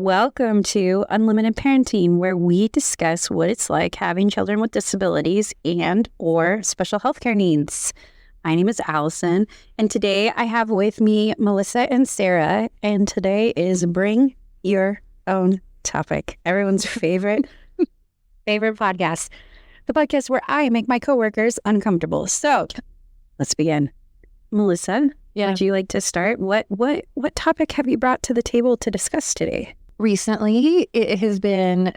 Welcome to Unlimited Parenting, where we discuss what it's like having children with disabilities and or special healthcare needs. My name is Allison, and today I have with me Melissa and Sarah, and today is Bring Your Own Topic, everyone's favorite podcast, the podcast where I make my coworkers uncomfortable. So let's begin. Melissa, would you like to start? What topic have you brought to the table to discuss today? Recently, it has been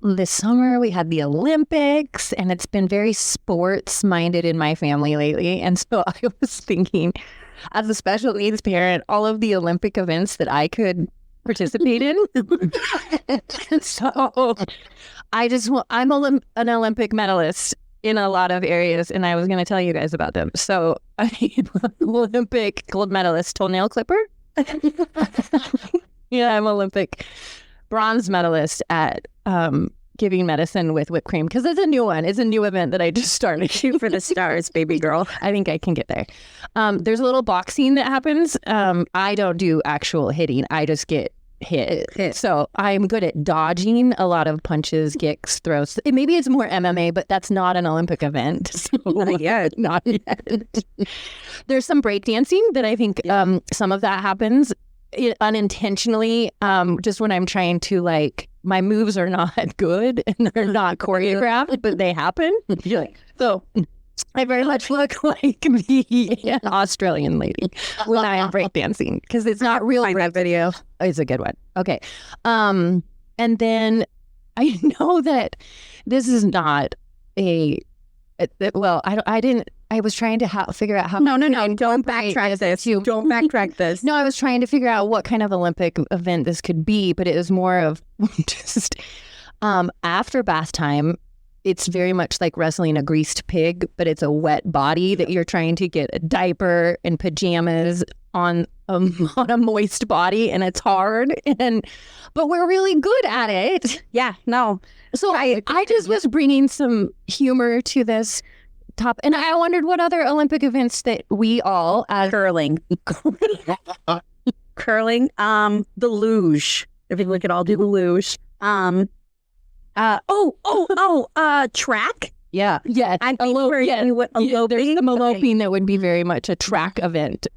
this summer. We had the Olympics, and it's been very sports-minded in my family lately. And so I was thinking, as a special needs parent, all of the Olympic events that I could participate in. So I'm an Olympic medalist in a lot of areas, and I was going to tell you guys about them. So I'm Olympic gold medalist toenail clipper. Yeah, I'm Olympic bronze medalist at giving medicine with whipped cream, because it's a new one. It's a new event that I just started. Shoot for the stars, baby girl. I think I can get there. There's a little boxing that happens. I don't do actual hitting. I just get hit. So I'm good at dodging a lot of punches, kicks, throws. Maybe it's more MMA, but that's not an Olympic event. So Not yet. Not yet. There's some breakdancing that I think some of that happens unintentionally, just when I'm trying to, like, my moves are not good and they're not choreographed, but they happen. So I very much look like the Australian lady when I am breakdancing, because it's not real. Find that video. It's a good one. Okay. And then I know that this is not I was trying to figure out how. No. Don't backtrack this. Don't backtrack this. No, I was trying to figure out what kind of Olympic event this could be, but it was more of just after bath time. It's very much like wrestling a greased pig, but it's a wet body that you're trying to get a diaper and pajamas on a moist body, and it's hard. But we're really good at it. Yeah, no. So I just was bringing some humor to this top, and I wondered what other Olympic events that we all Curling. The luge. If you look at all, do the luge. Track. Yeah. I'm eloping. There's some eloping that would be very much a track event.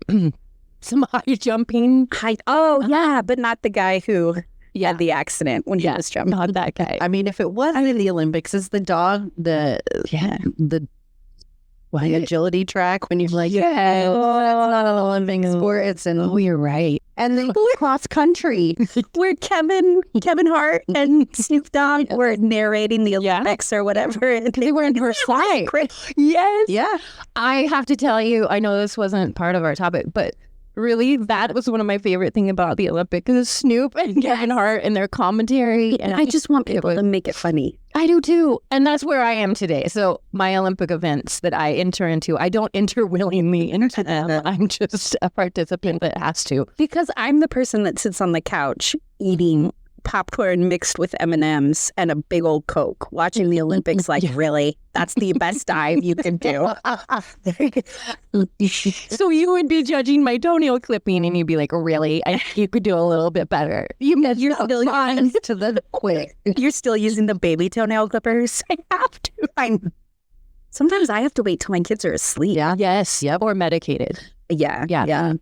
Some high jumping. But not the guy who had the accident when he was jumping. Not that guy. I mean, if it wasn't in the Olympics, is the dog the agility track when you're like, that's not an Olympic sport. It's you're right. And then cross country, where Kevin Hart and Snoop Dogg were narrating the Olympics or whatever, and they were in her slide. Yes. Yeah. I have to tell you, I know this wasn't part of our topic, but really, that was one of my favorite things about the Olympics, is Snoop and Kevin Hart and their commentary. And I just want people to make it funny. I do too. And that's where I am today. So my Olympic events that I enter into, I don't enter willingly into them. I'm just a participant that has to. Because I'm the person that sits on the couch eating popcorn mixed with M&Ms and a big old Coke, watching the Olympics. Like, really? That's the best dive you can do. So you would be judging my toenail clipping, and you'd be like, really? You could do a little bit better. You're still to the quick. You're still using the baby toenail clippers? I have to. Sometimes I have to wait till my kids are asleep. Yeah. Yes. Yep. Or medicated. Yeah,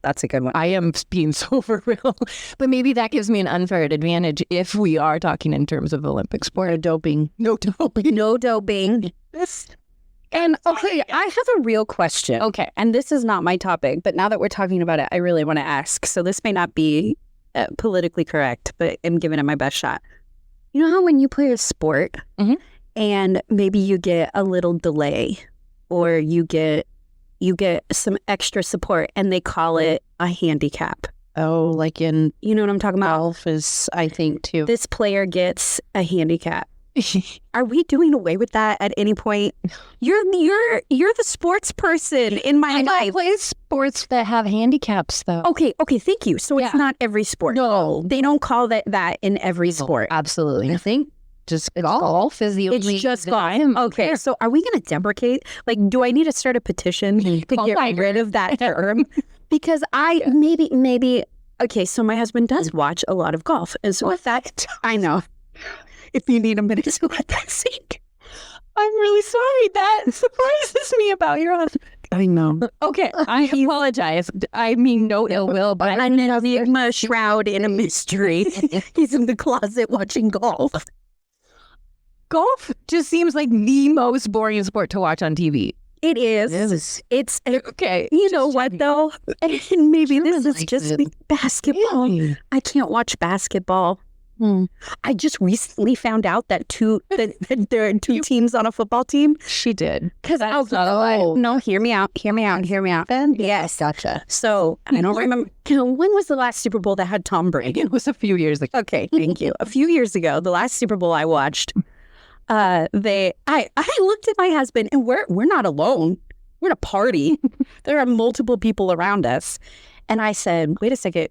that's a good one. I am being so for real, but maybe that gives me an unfair advantage if we are talking in terms of Olympic sport. No doping. No doping. And okay, I have a real question. Okay. And this is not my topic, but now that we're talking about it, I really want to ask. So this may not be politically correct, but I'm giving it my best shot. You know how when you play a sport and maybe you get a little delay, or you get some extra support, and they call it a handicap. Oh, like in, you know what I'm talking about? golf is, I think, too. This player gets a handicap. Are we doing away with that at any point? You're the sports person in my life. I play sports that have handicaps, though. Okay, thank you. So it's not every sport. No. They don't call that in every sport. Absolutely. I think just golf is the only. It's just golf. Okay, so are we going to deprecate? Like, do I need to start a petition to get rid of that term? Because maybe Okay, so my husband does watch a lot of golf. And so with that, I know. If you need a minute to let that sink. I'm really sorry. That surprises me about your husband. I know. Okay, I apologize. I mean no ill will, but An enigma shroud in a mystery. He's in the closet watching golf. golf just seems like the most boring sport to watch on TV. It is. It's Okay. You know what though? And maybe this is just basketball. Yeah. I can't watch basketball. I just recently found out that there are two teams on a football team. She did. Because no, hear me out. Yes, Gotcha. So I don't remember. When was the last Super Bowl that had Tom Brady? It was a few years ago. Okay, thank you. A few years ago, the last Super Bowl I watched, I looked at my husband, and we're not alone. We're at a party. There are multiple people around us, and I said, "Wait a second,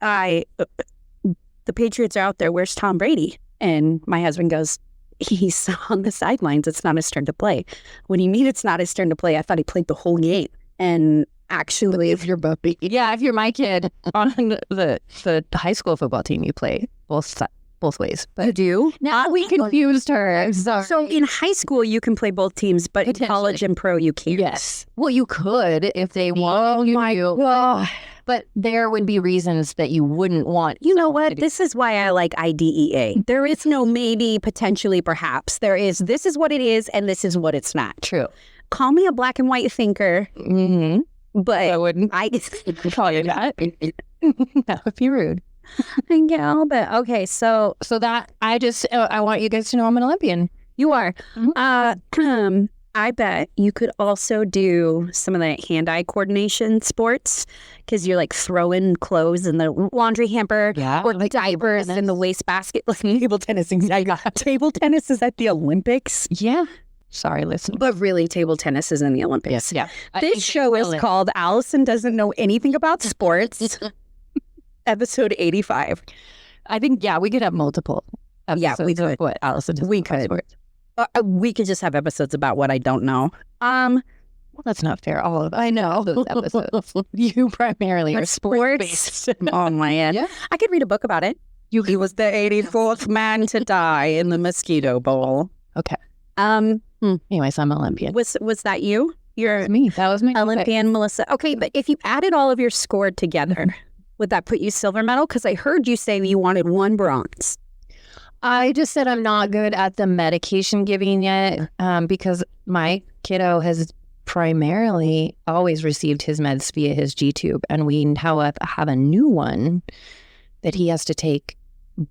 the Patriots are out there. Where's Tom Brady?" And my husband goes, "He's on the sidelines. It's not his turn to play." What do you mean it's not his turn to play? I thought he played the whole game. And actually, If you're Buppy. Yeah, if you're my kid on the high school football team, you play both ways. But do. now we confused her. I'm sorry. So in high school, you can play both teams, but in college and pro, you can't. Yes. Well, you could if they want you to. God. But there would be reasons that you wouldn't want. You know what? This is why I like IDEA. There is no maybe, potentially, perhaps. There is, this is what it is, and this is what it's not. True. Call me a black and white thinker, but I wouldn't I call you that. That would be rude. yeah, but okay, so that I want you guys to know I'm an Olympian. you are. I bet you could also do some of the hand-eye coordination sports because you're like throwing clothes in the laundry hamper or like diapers in the wastebasket. Like table tennis. Table tennis is at the Olympics. Yeah. Sorry, listen. But really, table tennis is in the Olympics. Yes, yeah. This show is called Allison Doesn't Know Anything About Sports, episode 85. I think, we could have multiple episodes. Yeah, we could. What Allison does We about could. sports. We could just have episodes about what I don't know. Well, that's not fair. All of us. I know those episodes. You primarily are sports-based. Oh, man. Yeah. I could read a book about it. He was the 84th man to die in the Mosquito Bowl. Okay. Anyways, I'm Olympian. Was that you? You're Me. That was my Olympian, Melissa. Okay, but if you added all of your score together, would that put you silver medal? Because I heard you say you wanted one bronze. I just said I'm not good at the medication giving yet because my kiddo has primarily always received his meds via his G-tube. And we now have a new one that he has to take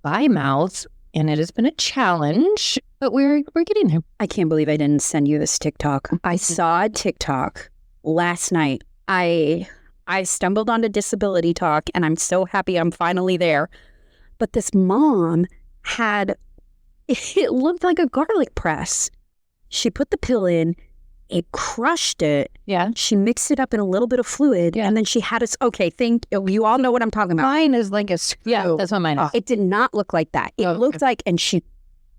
by mouth. And it has been a challenge, but we're getting there. I can't believe I didn't send you this TikTok. I saw a TikTok last night. I stumbled onto disability talk, and I'm so happy I'm finally there. But this mom it looked like a garlic press. She put the pill in, it crushed it. Yeah. She mixed it up in a little bit of fluid, and then she had us. Okay, you all know what I'm talking about. Mine is like a screw. Yeah, that's what mine is. It did not look like that. It looked like, and she,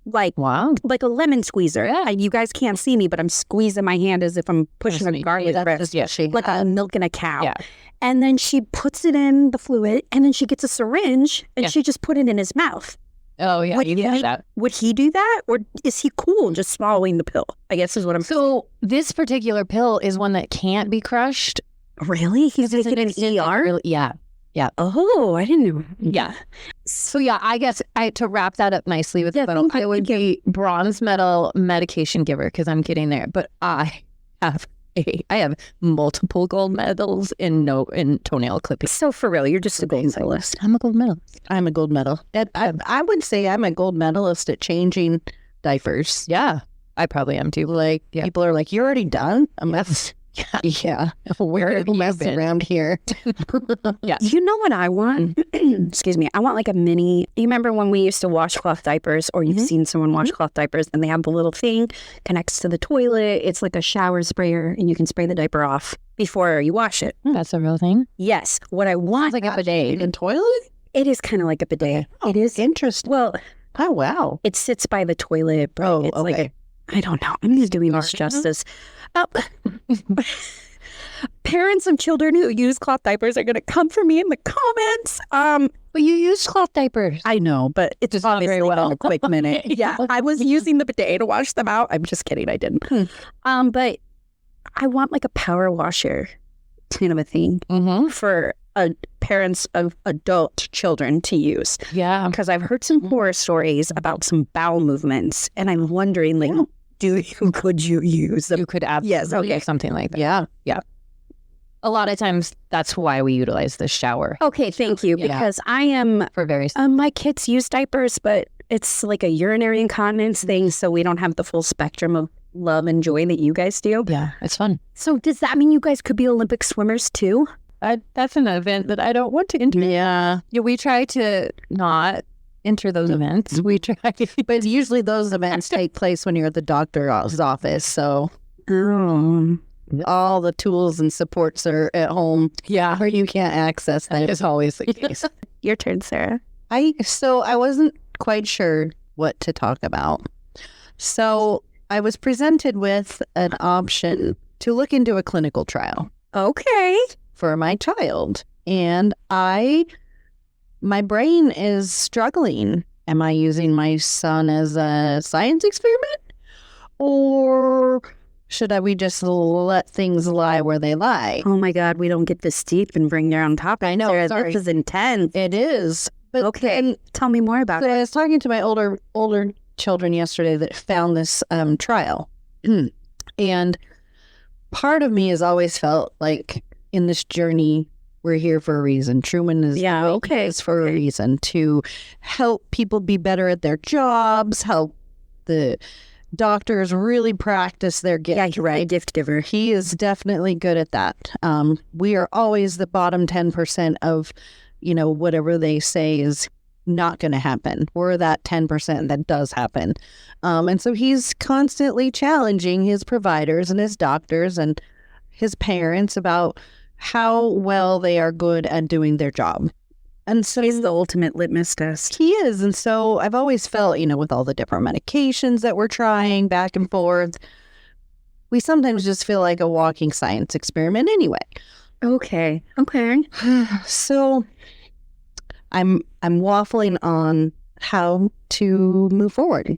Wow. like a lemon squeezer. Yeah. You guys can't see me, but I'm squeezing my hand as if I'm pushing a garlic press, like I'm milking a cow. Yeah. And then she puts it in the fluid, and then she gets a syringe, and she just put it in his mouth. Oh, yeah. Would You did that. Would he do that? Or is he cool just swallowing the pill? I guess is what I'm saying. So this particular pill is one that can't be crushed. Really? He's taking an ER? Yeah. Oh, I didn't know. Yeah. So yeah, I guess to wrap that up nicely with the medal, I would be bronze medal medication giver because I'm getting there. But I have multiple gold medals in toenail clipping. So for real, you're just a gold medalist. I'm a gold medalist. I'm a gold medal. I would say I'm a gold medalist at changing diapers. Yeah, I probably am too. Like people are like, "You're already done." I'm like, yeah. Where have you mess been? around here? Yeah. You know what I want? Excuse me. I want like a mini. You remember when we used to washcloth diapers, or you've seen someone washcloth diapers, and they have the little thing connects to the toilet. It's like a shower sprayer, and you can spray the diaper off before you wash it. That's a real thing. Yes. What I want, It's like a bidet. In the toilet? it is kind of like a bidet. It is. Interesting. Well, Oh, wow. it sits by the toilet. But Oh, it's okay. like I don't know. I'm just doing this justice. Parents of children who use cloth diapers are going to come for me in the comments. But you use cloth diapers. I know, but it's Just not very obviously well. been a quick minute. Yeah, I was using the bidet to wash them out. I'm just kidding. I didn't. But I want like a power washer kind of a thing for parents of adult children to use. Yeah. Because I've heard some horror stories about some bowel movements, and I'm wondering, like, could you use them? You could absolutely okay. something like that. Yeah. A lot of times that's why we utilize the shower Okay, thank you. Yeah. Because I am, for various. my kids use diapers, but it's like a urinary incontinence thing, so we don't have the full spectrum of love and joy that you guys do. Yeah, it's fun. So does that mean you guys could be Olympic swimmers too? That's an event that I don't want to enter. Yeah. Yeah, we try to not enter those events. We try. But usually those events take place when you're at the doctor's office. So all the tools and supports are at home Yeah, where you can't access them. it's always the case. Your turn, Sarah. I wasn't quite sure what to talk about. So I was presented with an option to look into a clinical trial Okay. for my child. And my brain is struggling. Am I using my son as a science experiment? Or should we just let things lie where they lie? Oh my God, we don't get this deep and bring your own topic. I know, Sarah. sorry. This is intense. It is. But Okay, then- tell me more about So it. I was talking to my older children yesterday that found this trial. And part of me has always felt like in this journey, we're here for a reason. Truman is is for a reason to help people be better at their jobs, help the doctors really practice their gift. Yeah, you're right. Gift giver. He is definitely good at that. We are always the bottom 10% of, whatever they say is not going to happen. We're that 10% that does happen. And so he's constantly challenging his providers and his doctors and his parents about how well they are good at doing their job. And so He's the ultimate litmus test. he is. And so I've always felt, with all the different medications that we're trying back and forth, we sometimes just feel like a walking science experiment anyway. Okay. So I'm waffling on how to move forward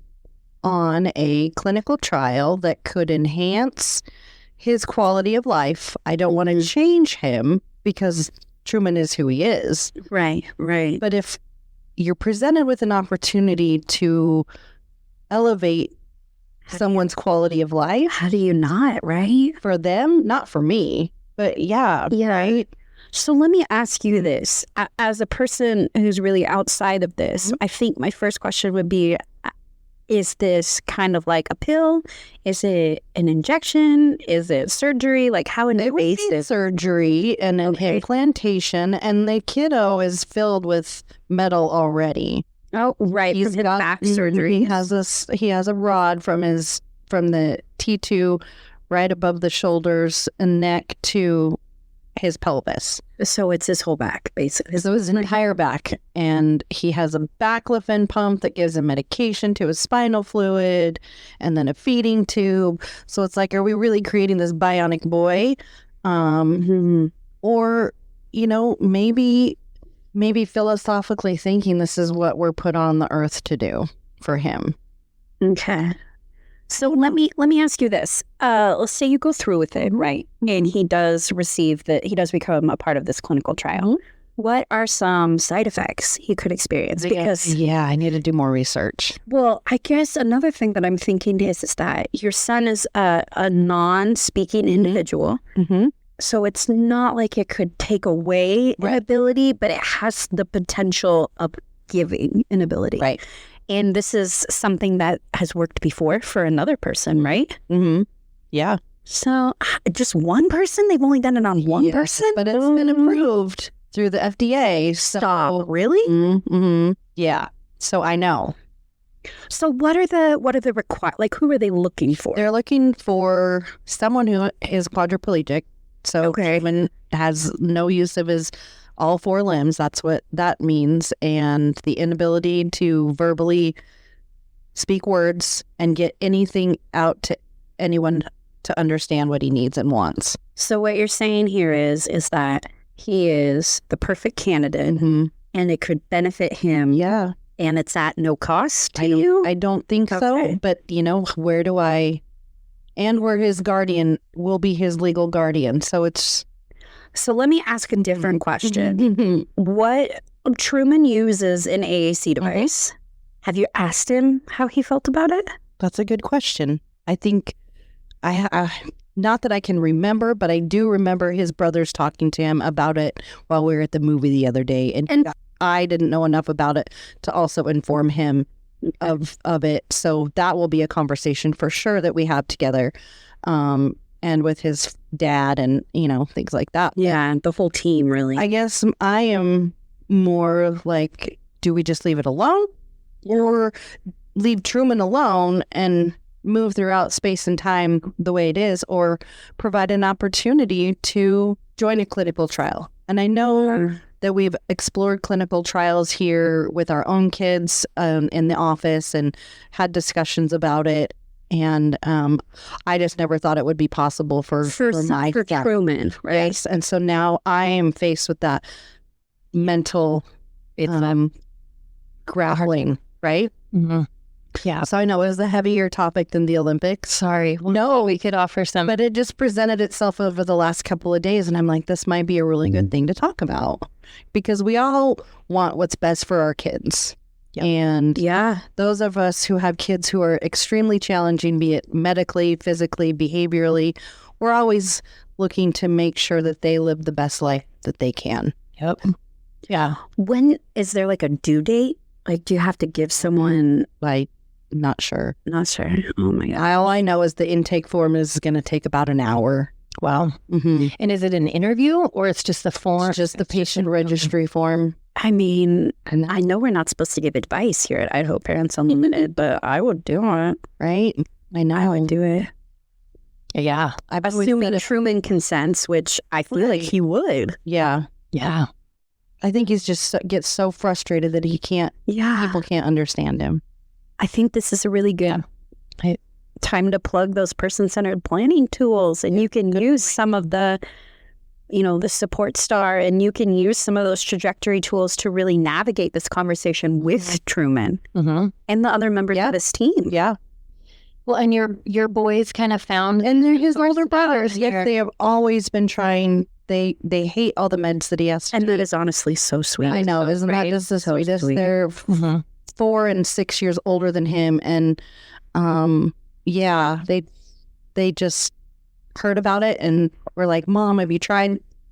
on a clinical trial that could enhance his quality of life. I don't want to change him because Truman is who he is. Right. But if you're presented with an opportunity to elevate someone's quality of life How do you not, right? for them, not for me, but yeah. Right. So let me ask you this. As a person who's really outside of this, I think my first question would be, is this kind of like a pill? Is it an injection? Is it surgery? Like how invasive? Surgery and an implantation, and the kiddo is filled with metal already. Oh, right. From his back surgery. He has a rod from the T2 right above the shoulders and neck to his pelvis. So it's his whole back, basically. So his entire back. And he has a baclofen pump that gives him medication to his spinal fluid and then a feeding tube. So it's like, are we really creating this bionic boy? Or, maybe philosophically thinking this is what we're put on the earth to do for him. Okay. So let me ask you this. Let's say you go through with it, right? And he does become a part of this clinical trial. What are some side effects he could experience? Because I need to do more research. well, I guess another thing that I'm thinking is that your son is a non-speaking individual. So it's not like it could take away an ability, but it has the potential of giving an ability. Right. And this is something that has worked before for another person, right? Yeah. So just one person? They've only done it on one person? But it's been approved through the FDA. So, Stop. Really? Yeah. So I know. So what are the like who are they looking for? They're looking for someone who is quadriplegic. So Truman has no use of his all four limbs. That's what that means. And the inability to verbally speak words and get anything out to anyone to understand what he needs and wants. So what you're saying here is that he is the perfect candidate and it could benefit him. Yeah. And it's at no cost to you? I don't think so. But, where do I... And where his guardian will be his legal guardian. So it's... So let me ask a different question. What Truman uses an AAC device. Have you asked him how he felt about it? That's a good question. I think not that I can remember, but I do remember his brothers talking to him about it while we were at the movie the other day. And I didn't know enough about it to also inform him of it. So that will be a conversation for sure that we have together. And with his dad and, things like that. Yeah, the whole team, really. I guess I am more of like, do we just leave it alone? Or leave Truman alone and move throughout space and time the way it is? Or provide an opportunity to join a clinical trial? And I know that we've explored clinical trials here with our own kids in the office and had discussions about it. And I just never thought it would be possible for Truman, right? Yes. And so now I am faced with that mental grappling, right? Mm-hmm. Yeah. So I know it was a heavier topic than the Olympics. Sorry. No, we could offer some. But it just presented itself over the last couple of days. And I'm like, this might be a really good thing to talk about because we all want what's best for our kids. Yep. And those of us who have kids who are extremely challenging, be it medically, physically, behaviorally, we're always looking to make sure that they live the best life that they can. Yep. Yeah. When is there like a due date? Like, do you have to give someone not sure. Not sure. Oh my God. All I know is the intake form is going to take about an hour. Wow. Mm-hmm. And is it an interview or it's just the form? It's just the patient registry form. I mean, I know we're not supposed to give advice here at Idaho Parents Unlimited, but I would do it. Right? I know. I would do it. Yeah. I'm assuming Truman consents, which I feel like he would. Yeah. Yeah. I think he's just gets so frustrated that he can't. Yeah. People can't understand him. I think this is a really good time to plug those person-centered planning tools, and you can use some of the the support star, and you can use some of those trajectory tools to really navigate this conversation with Truman and the other members of his team. Yeah. Well, and your boys kind of found, and they're his older brothers. Yes, they have always been trying. They hate all the meds that he has to and that is honestly so sweet. I know, isn't that just the sweetest? Sweet. They're 4 and 6 years older than him, and they just heard about it and were like, "Mom, have you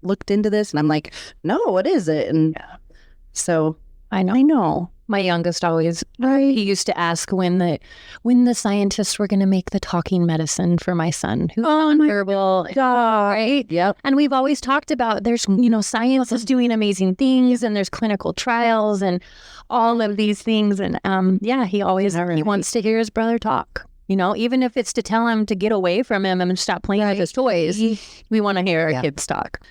looked into this?" And I'm like, "No, what is it?" And so I know. My youngest always, he used to ask when the scientists were going to make the talking medicine for my son, who's nonverbal, right? Yep. And we've always talked about there's, science is doing amazing things, and there's clinical trials and all of these things. And he always he wants to hear his brother talk. Even if it's to tell him to get away from him and stop playing with his toys, we want to hear our kids talk.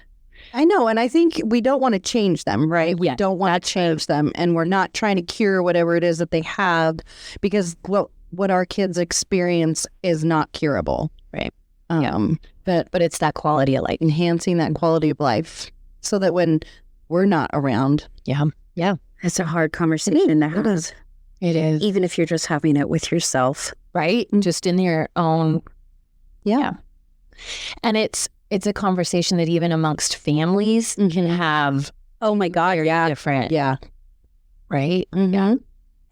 I know, and I think we don't want to change them, right? We Yeah, don't want to change them, and we're not trying to cure whatever it is that they have, because what our kids experience is not curable, right? But it's that quality of life, enhancing that quality of life, so that when we're not around, It's a hard conversation to have. It is, even if you're just having it with yourself, right? Just in your own, yeah. And it's a conversation that even amongst families can have. Oh my God, different, right? Mm-hmm.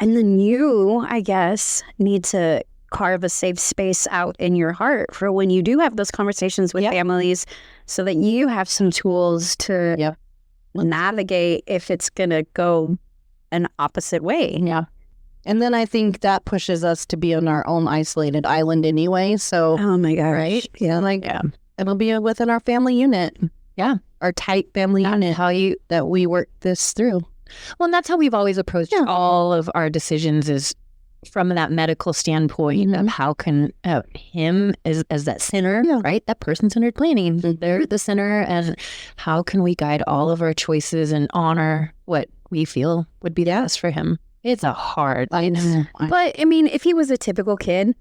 And then you, I guess, need to carve a safe space out in your heart for when you do have those conversations with families, so that you have some tools to navigate if it's going to go an opposite way. Yeah. And then I think that pushes us to be on our own isolated island anyway. So, oh my God, right? It'll be within our family unit. Yeah. Our tight family unit, that we work this through. Well, and that's how we've always approached all of our decisions, is from that medical standpoint of how can him as that center, right? That person-centered planning, they're the center, and how can we guide all of our choices and honor what we feel would be the best for him? It's a hard, I know. But I mean, if he was a typical kid,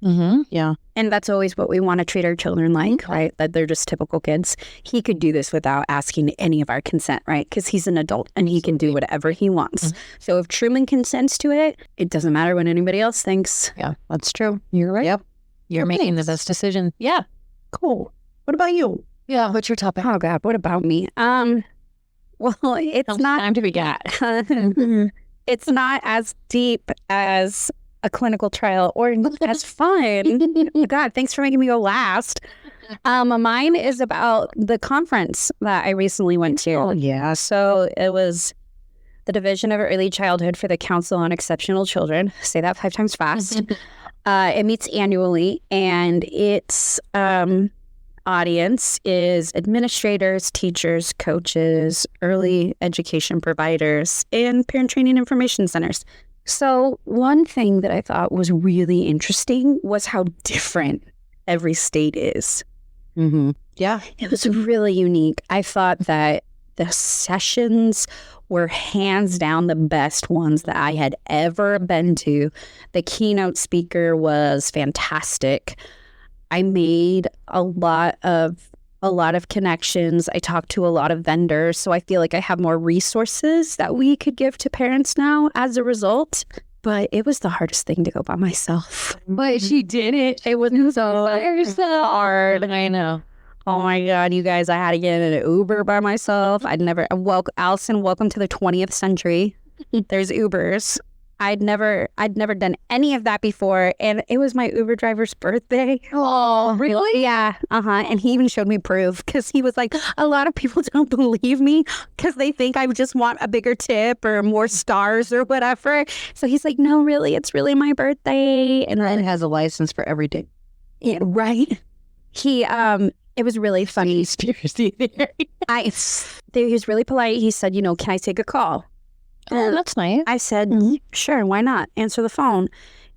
Mm-hmm. Yeah. And that's always what we want to treat our children like, right? That they're just typical kids. He could do this without asking any of our consent, right? Because he's an adult and he can do whatever he wants. So if Truman consents to it, it doesn't matter what anybody else thinks. Yeah. That's true. You're right. Yep. You're Well, making the thanks. best decision. Yeah. Cool. What about you? Yeah. What's your topic? Oh God, what about me? Well, it's not Time to be got. it's not as deep as a clinical trial or as fun. God, thanks for making me go last. Mine is about the conference that I recently went to. Oh, yeah. So it was the Division of Early Childhood for the Council on Exceptional Children. Say that 5 times fast. It meets annually, and its audience is administrators, teachers, coaches, early education providers, and parent training information centers. So one thing that I thought was really interesting was how different every state is. Mm-hmm. Yeah. It was really unique. I thought that the sessions were hands down the best ones that I had ever been to. The keynote speaker was fantastic. I made a lot of connections. I talked to a lot of vendors, so I feel like I have more resources that we could give to parents now as a result. But it was the hardest thing to go by myself. But she did it. It was so hard. I know. Oh my God, you guys, I had to get in an Uber by myself. Allison, welcome to the 20th century. There's Ubers. I'd never done any of that before. And it was my Uber driver's birthday. Oh, really? Yeah. And he even showed me proof because he was like, a lot of people don't believe me because they think I just want a bigger tip or more stars or whatever. So he's like, no, really, it's really my birthday. And And has a license for every day. yeah, right. It was really funny. Conspiracy theory. He was really polite. He said, can I take a call? Oh, that's nice. I said, sure, why not? Answer the phone.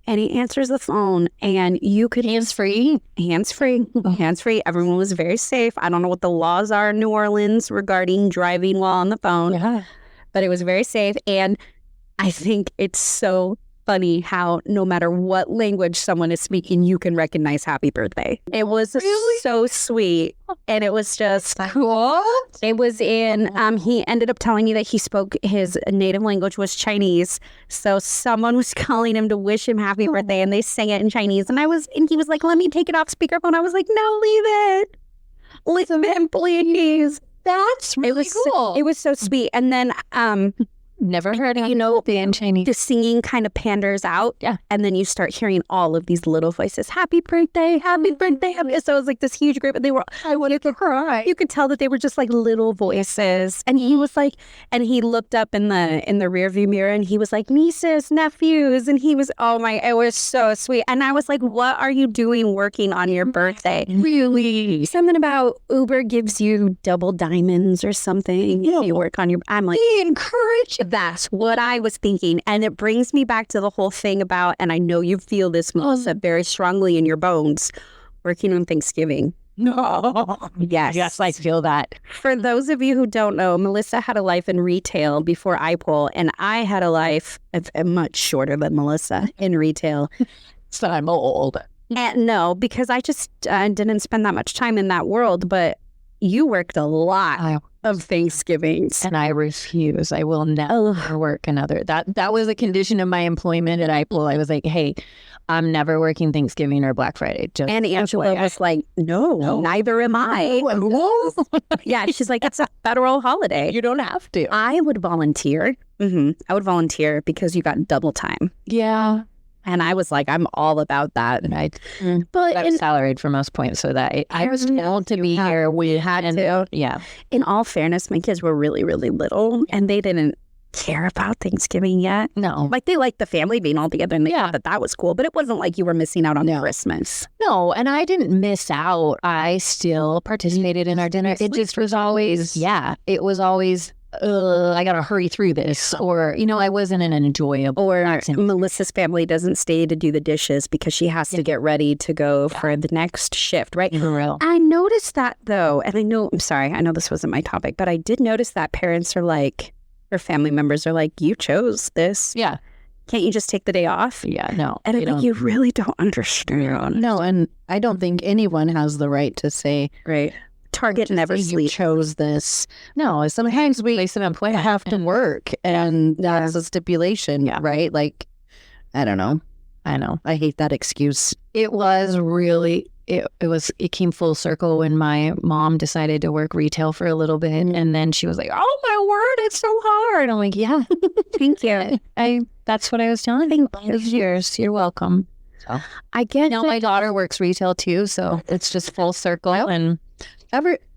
And he answers the phone, and you could... Hands-free. Hands-free. Hands-free. Everyone was very safe. I don't know what the laws are in New Orleans regarding driving while on the phone, Yeah. but it was very safe. And I think it's so funny how no matter what language someone is speaking, you can recognize happy birthday. It was so sweet. And it was just... What? It was in, he ended up telling me that he spoke, his native language was Chinese. So someone was calling him to wish him happy birthday, and they sang it in Chinese. And he was like, let me take it off speakerphone. I was like, no, leave it. Leave it, please. That's really cool. It was so sweet. And then, Never heard of in Chinese. the singing kind of panders out. Yeah. And then you start hearing all of these little voices, happy birthday, happy birthday. So it was like this huge group, and I wanted to cry. you could tell that they were just like little voices. And he was like, and he looked up in the rear view mirror, and he was like, nieces, nephews. And he was, it was so sweet. And I was like, what are you doing working on your birthday? Really? Something about Uber gives you double diamonds or something. Yeah. You work on your, I'm like, Be encouraged. that's what I was thinking. And it brings me back to the whole thing about, and I know you feel this, Melissa, very strongly in your bones, working on Thanksgiving. No. Yes. Yes, I feel that. For those of you who don't know, Melissa had a life in retail before IPUL, and I had a life much shorter than Melissa in retail. So I'm old. And no, because I just didn't spend that much time in that world, but you worked a lot of Thanksgivings. And I refuse. I will never work another. That was a condition of my employment at IPUL. I was like, hey, I'm never working Thanksgiving or Black Friday. Just And Angela was like, no, neither am I. Yeah, she's like, it's a federal holiday. You don't have to. I would volunteer. I would volunteer because you got double time. Yeah. And I was like, I'm all about that. And I But was salaried for most points, so that I was told to be here. We had to. Yeah. In all fairness, my kids were really, really little, and they didn't care about Thanksgiving yet. No. Like, they liked the family being all together, and they thought that was cool. But it wasn't like you were missing out on Christmas. No, and I didn't miss out. I still participated in our dinner. It just was always, it was always, I got to hurry through this. Or, I wasn't an enjoyable. Or Melissa's family doesn't stay to do the dishes because she has to get ready to go for the next shift, right? For real. I noticed that, though, and I know this wasn't my topic, but I did notice that parents are like, or family members are like, you chose this. Yeah. Can't you just take the day off? Yeah, no. And I'm like, you really don't understand. No, and I don't think anyone has the right to say, Right. Target never you sleeps. chose this. No, sometimes we Place an employment. have to work, and that's a stipulation, right? Like, I don't know. I know. I hate that excuse. It was really, it came full circle when my mom decided to work retail for a little bit. And then she was like, oh my word, it's so hard. I'm like, yeah, Thank you. that's what I was telling you. It's yours. You're welcome. So I get now that- my daughter works retail too. So it's just full circle. And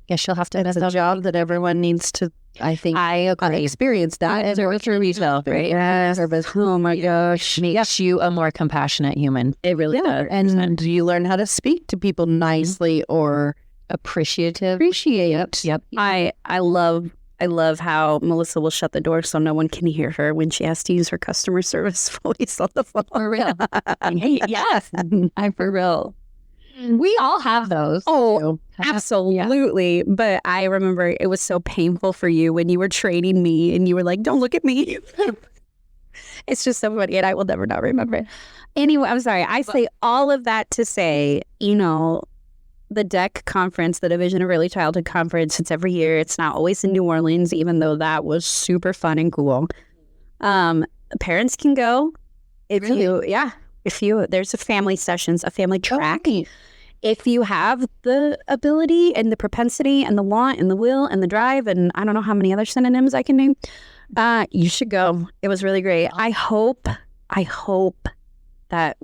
yeah, she'll have to. That's a job that everyone needs to, I think, I agree. experience that. As a retail, right? Yes. Oh my gosh. Makes you a more compassionate human. It really does. And you learn how to speak to people nicely or Appreciative. appreciate. Yep. I love how Melissa will shut the door so no one can hear her when she has to use her customer service voice on the phone. For real. Hey, yes. I'm for real. We all have those. Oh, absolutely. But I remember it was so painful for you when you were training me and you were like, don't look at me. It's just so funny and I will never not remember it. Anyway, I'm sorry. I say all of that to say, the DEC conference, the Division of Early Childhood Conference, it's every year. It's not always in New Orleans, even though that was super fun and cool. Parents can go. If there's a family sessions, a family track. If you have the ability and the propensity and the want and the will and the drive and I don't know how many other synonyms I can name, you should go. It was really great. I hope that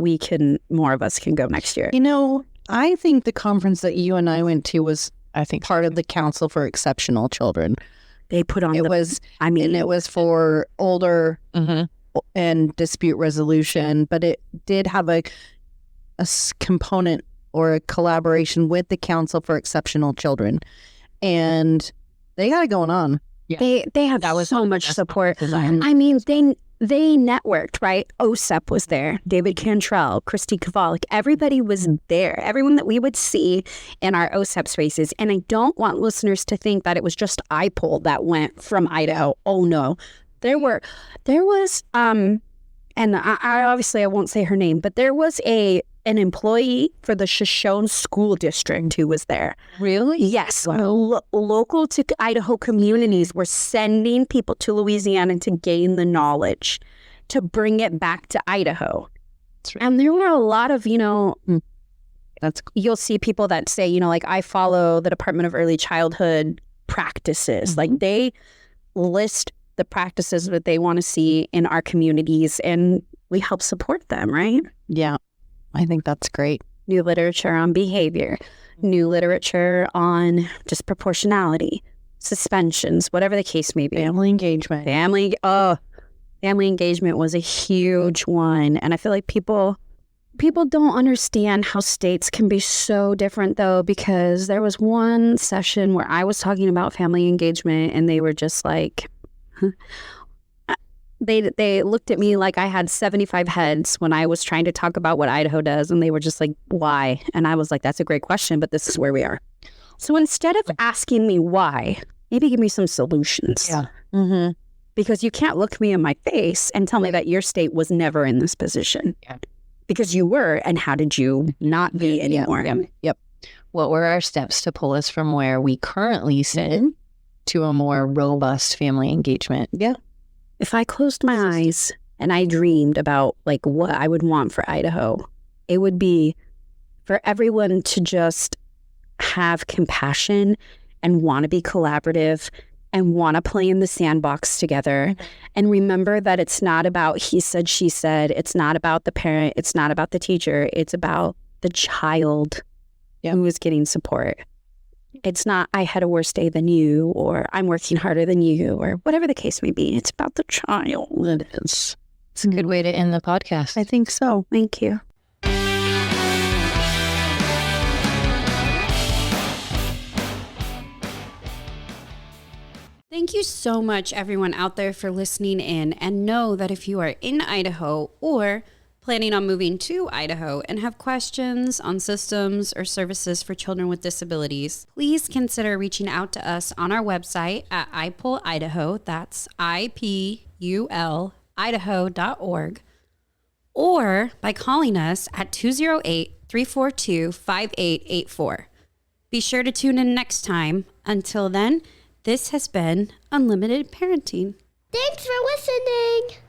more of us can go next year. I think the conference that you and I went to was, I think, part of the Council for Exceptional Children. They put on it was for older and dispute resolution, but it did have a component or a collaboration with the Council for Exceptional Children, and they got it going on. Yeah. They have so much support. I mean, they networked, right? OSEP was there. David Cantrell, Christy Kavalik, everybody was there. Everyone that we would see in our OSEP spaces. And I don't want listeners to think that it was just IPUL that went from Idaho. Oh no. There was and I obviously I won't say her name, but there was an employee for the Shoshone School District who was there. Really? Yes. Local to Idaho communities were sending people to Louisiana to gain the knowledge, to bring it back to Idaho. That's right. And there were a lot of, you'll see people that say, like I follow the Department of Early Childhood practices. Like they list the practices that they want to see in our communities and we help support them, right? Yeah. I think that's great. New literature on behavior, new literature on disproportionality, suspensions, whatever the case may be. Family engagement. Family engagement was a huge one. And I feel like people don't understand how states can be so different though, because there was one session where I was talking about family engagement and they were just like, They looked at me like I had 75 heads when I was trying to talk about what Idaho does. And they were just like, why? And I was like, that's a great question, but this is where we are. So instead of asking me why, maybe give me some solutions. Yeah. Mm-hmm. Because you can't look me in my face and tell me that your state was never in this position. Yeah. Because you were. And how did you not be anymore? Yep. What were our steps to pull us from where we currently sit to a more robust family engagement? Yeah. If I closed my eyes and I dreamed about like what I would want for Idaho, it would be for everyone to just have compassion and want to be collaborative and want to play in the sandbox together and remember that it's not about he said, she said. It's not about the parent. It's not about the teacher. It's about the child who is getting support. It's not, I had a worse day than you, or I'm working harder than you, or whatever the case may be. It's about the child. It is. It's a good way to end the podcast. I think so. Thank you. Thank you so much, everyone out there, for listening in. And know that if you are in Idaho or planning on moving to Idaho and have questions on systems or services for children with disabilities, please consider reaching out to us on our website at IPUL Idaho. That's IPUL Idaho.org. or by calling us at 208-342-5884. Be sure to tune in next time. Until then, this has been Unlimited Parenting. Thanks for listening.